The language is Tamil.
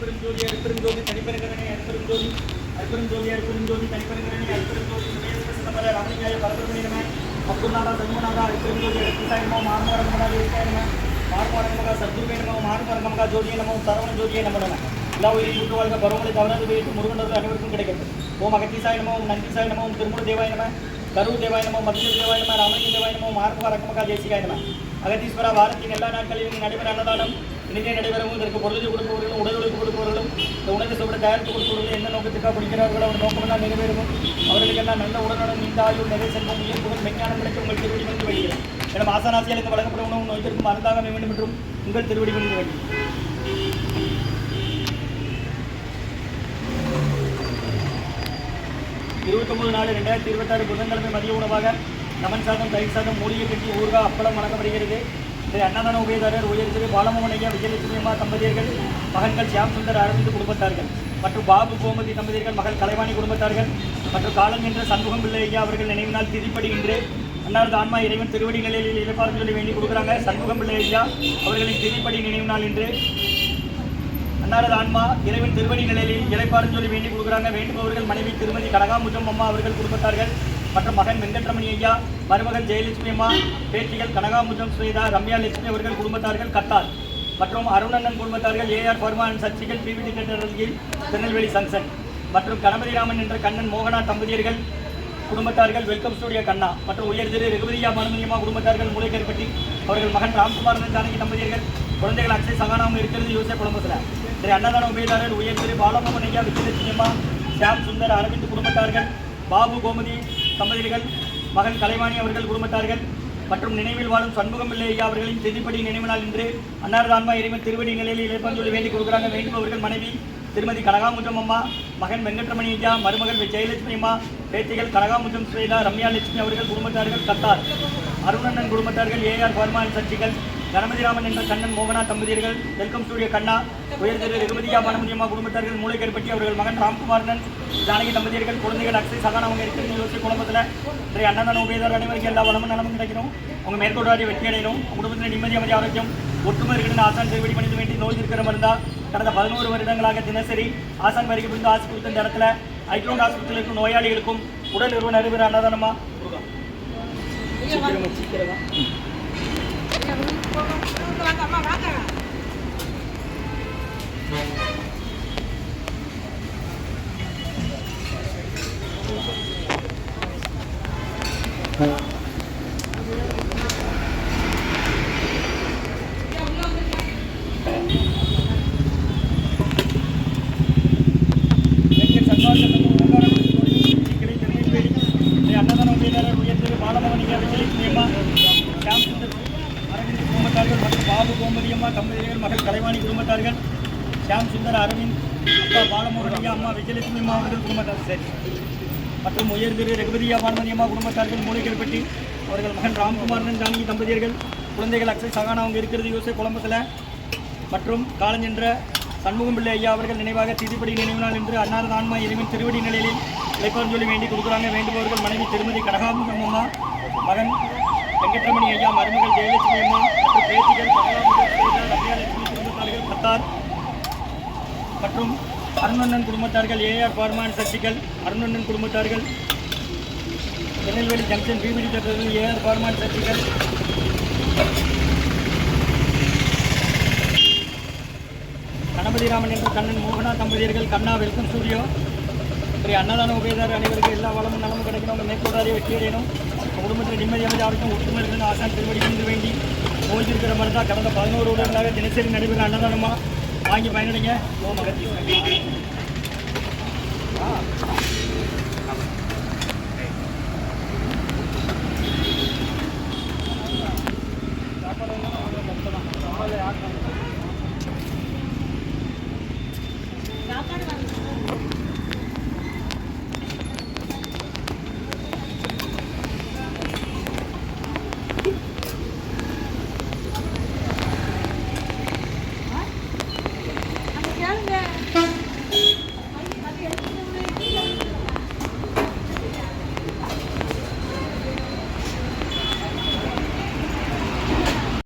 அற்பெருஞ்சோதி அற்பெருஞ்சோதி தனிப்பெருங்கரணை அற்பெருஞ்சோதி அற்பெருஞ்சோதி அற்பெருஞ்சோதி தனிப்பெருங்கரணை அற்பெருஞ்சோதி சுமேஸ்வர ரமணியாய பரபிரமணி நம அப்துல்லாதா சண்முகநாதா அற்பெருஞ்சோதி அற்புதாய நமோ மார்மரங்கமகா தேசிகாய நம மார்மரங்கமகா சத்குருவே நமோ மார்மரங்கமகா ஜோதியே நமோ சரவண ஜோதியே நம நம எல்லா உயிரின் கூட்டு வாழ்க பருவங்களை தவறாது வைத்து முருகனர்கள் அனைவருக்கும் கிடைக்கும் ஓம் அகத்தீசாய நமோ ஓம் நந்திசாய நமோ ஓம் திருமுரு தேவாய நம கரூர் தேவாய நமோ மத்திய தேவாய நம ராமலிங்க தேவாய நமோ மார்மரங்கமகா தேசிகாய நம அகத்தீஸ்வரா வாரத்தின் எல்லா நாட்களிலும் நடைபெற அன்னதானம் இனிதே நடைபெறவும் இதற்கு பொருளுக்கு கொடுப்பவர்களும் உடல் உழைப்பு கொடுப்பவர்களும் இந்த உணவு சுவட தயாரித்து கொடுப்பவர்களும் எந்த நோக்கத்துக்காக குடிக்கிறார்களோ அவர் நோக்கமெல்லாம் நிறைவேறும் அவர்களுக்கெல்லாம் நல்ல உடனுடன் நீண்ட ஆயுள் நிறைய செல்வம் உயர்வுகள் மெஞ்ஞானம் கிடைக்க உங்கள் திருவடி வந்து வெளியிடும் என ஆசானாசிகளுக்கு வழங்கப்படும் உணவு நோய்த்திற்கும் மருந்தாக வேண்டும் என்றும் உங்கள் திருவடி வந்து வெளியிடும் 29/4/2026 புதன்கிழமை மதிய உணவாக லெமன் சாதம் தயிர் சாதம் மூலிகை கட்டி ஊறுகாய் அப்பளம் வழங்கப்படுகிறது. இந்த அன்னதான உபயதாரர் உயர் திரு பாலமோகன் ஐயா விஜயலட்சுமி அம்மா தம்பதியர்கள் மகன்கள் சியாம் சுந்தர் அரவிந்த் குடும்பத்தார்கள் மற்றும் பாபு கோமதி தம்பதியர்கள் மகள் கலைவாணி குடும்பத்தார்கள் மற்றும் காலம் என்ற சண்முகம் பிள்ளை ஐயா அவர்கள் நினைவு நாள் திதிப்படி இன்று அன்னாரது ஆன்மா இறைவன் திருவடி நிலையில் இழப்பார்னு சொல்லி வேண்டி கொடுக்குறாங்க. சண்முகம் பிள்ளை ஐயா அவர்களின் திதிப்படி நினைவு நாள் இன்று அன்னாரது ஆன்மா இறைவன் திருவடி நிலையில் இழைப்பாருன்னு சொல்லி வேண்டி கொடுக்குறாங்க. வேண்டுபவர்கள் மனைவி திருமதி கனகாமுஜம் அம்மா அவர்கள் குடும்பத்தார்கள் மற்றும் மகன் வெங்கட்ரமணி ஐயா, மருமகள் ஜெயலட்சுமி அம்மா, பேத்திகள் கனகாமுஜம் ஸ்ரீதா, ரம்யா லட்சுமி அவர்கள் குடும்பத்தார்கள் கத்தார் மற்றும் அருணண்ணன் குடும்பத்தார்கள் ஏஆர் பர்மான் சர்ச்சிகள் பிவிடி தியேட்டரில் திருநெல்வேலி சங்சன் மற்றும் கணபதிராமன் என்ற கண்ணன் மோகனா தம்பதியர்கள் குடும்பத்தார்கள் வெல்கம் ஸ்டூடியோ கண்ணா மற்றும் உயர் திரு ரகுபதியா மனுமதியம்மா குடும்பத்தார்கள் மூளைக்கருப்பட்டி அவர்கள் மகன் ராம்குமார் ஜானகி தம்பதியர்கள் குழந்தைகள் அக்ஷய் சகானாவும் இருக்கிறது யோசே குடும்பத்தில் திரு அன்னதான உபயதாரர் உயர் திரு பாலமோகன் ஐயா விஜயலட்சுமி அம்மா சியாம் சுந்தர் அரவிந்த் குடும்பத்தார்கள் பாபு கோமதி தம்பதியர்கள் மகன் கலைவாணி அவர்கள் குடும்பத்தார்கள் மற்றும் நினைவில் வாழும் சண்முகம் பிள்ளை ஐயா அவர்களின் திதிப்படி நினைவு நாள் இன்று அன்னாரது ஆன்மா இறைவன் திருவடி நிலையில் இழைப்பான் சொல்லி வேண்டிக் கொடுக்குறாங்க. வேண்டுபவர்கள் மனைவி திருமதி கனகாமுஜம் அம்மா, மகன் வெங்கட்ரமணி ஐயா, மருமகள் ஜெயலட்சுமி அம்மா, பேத்திகள் கனகாமுஜம் ஸ்ரீதா, ரம்யா லட்சுமி அவர்கள் குடும்பத்தார்கள் கத்தார் அருணண்ணன் குடும்பத்தார்கள் ஏஆர் பர்மான் சர்ச்சிகள் கணபதிராமன் என்ற கண்ணன் மோகனா தம்பதியர்கள் வெல்கம் ஸ்டூடியோ கண்ணா உயர் திரு ரகுபதியா மனுமதியம்மா குடும்பத்தார்கள் மூளைக்கருப்பட்டி அவர்கள் மகன் ராம்குமாரன் ஜானகி தம்பதியர்கள் குழந்தைகள் அக்ஷய் சகானவங்க இருக்கிறது யோசி குடும்பத்தில் இன்றைய அன்னதான உபயதாரர் அனைவருக்கும் எல்லா வளமும் நலமும் கிடைக்கணும். அவங்க மேற்கொண்டாடி வெற்றி அடையணும். குடும்பத்தில் நிம்மதி அமைதி ஆரோக்கியம் ஒற்றுமை இருக்கணும்னு ஆசான் திருவடி பண்ணிட்டு வேண்டி நோய் இருக்கிற மருந்தா கடந்த 11 வருடங்களாக தினசரி ஆசான் வரைக்கும் இருந்து ஆசி கொடுத்த இந்த இடத்துல ஐக்ரௌண்ட் ஹாஸ்பிட்டல் இருக்கும் நோயாளிகளுக்கும் உடல் நிறுவன நடைபெற அன்னதானமா சீக்கிரமா அன்னதான உபயதாரர் உயர் திரு பாலமோகன் ஐயா விஜயலட்சுமி அம்மா சியாம் சுந்தர் அரவிந்த் குடும்பத்தார்கள் மற்றும் பாபு கோமதியம்மா தம்பதியர்கள் மகள் கலைவாணி குடும்பத்தார்கள் சியாம் சுந்தர் அரவிந்த் அப்பா பாலமோகன் ஐயா அம்மா விஜயலட்சுமி அம்மா அவர்கள் குடும்பத்தார் சரி மற்றும் உயர் திரு ரகுபதியா பான்மதியம்மா குடும்பத்தார்கள் மூளைக்கருப்பட்டி அவர்கள் மகன் ராம்குமாரன் ஜானகி தம்பதியர்கள் குழந்தைகள் அக்ஷய் சகானா அவங்க இருக்கிறது யோசை குழம்பத்தில் மற்றும் காலஞ்சென்ற சண்முகம் பிள்ளை ஐயா அவர்கள் நினைவாக திதிப்படி நினைவு நாள் என்று அன்னாரது ஆன்மா இறைவன் திருவடி நிலையில் இழைப்பார் சொல்லி வேண்டி கொடுக்குறாங்க. வேண்டுபவர்கள் மனைவி திருமதி கனகாமுகம் அம்மா, மகன் வெங்கட்ரமணி ஐயா, மருமகள் ஜெயலட்சுமி அம்மா மற்றும் பேத்திகள் ரம்யா லட்சுமி குடும்பத்தார்கள் கத்தார் மற்றும் அருணண்ணன் குடும்பத்தார்கள் ஏஆர் பர்மான் சர்ச்சிகள் அருணண்ணன் குடும்பத்தார்கள் திருநெல்வேலி ஜங்ஷன் பிவிடி தியேட்டரில் ஏஆர் பர்மான் சர்ச்சிகள் கணபதிராமன் என்ற கண்ணன் மோகனா தம்பதியர்கள் கண்ணா வெல்கம் ஸ்டூடியோ இப்படி அன்னதான உபயதாரர் அனைவருக்கு எல்லா வளமும் நலமும் கிடைக்கணும். அவங்க மேற்கொண்டாதே வெற்றி அடையணும். குடும்பத்தில் நிம்மதி அமைதி ஆரோக்கியம் ஒற்றுமை இருக்கணும். ஆசான் திருவடி வந்து வேண்டி நோய்த்திருக்கிற மாதிரி தான் கடந்த 11 வருடங்களாக தினசரி நடைபெற அன்னதானமாக வாங்கி பயனடைங்க. ஓம் அகத்தீஸ்வரர். சாப்பாடு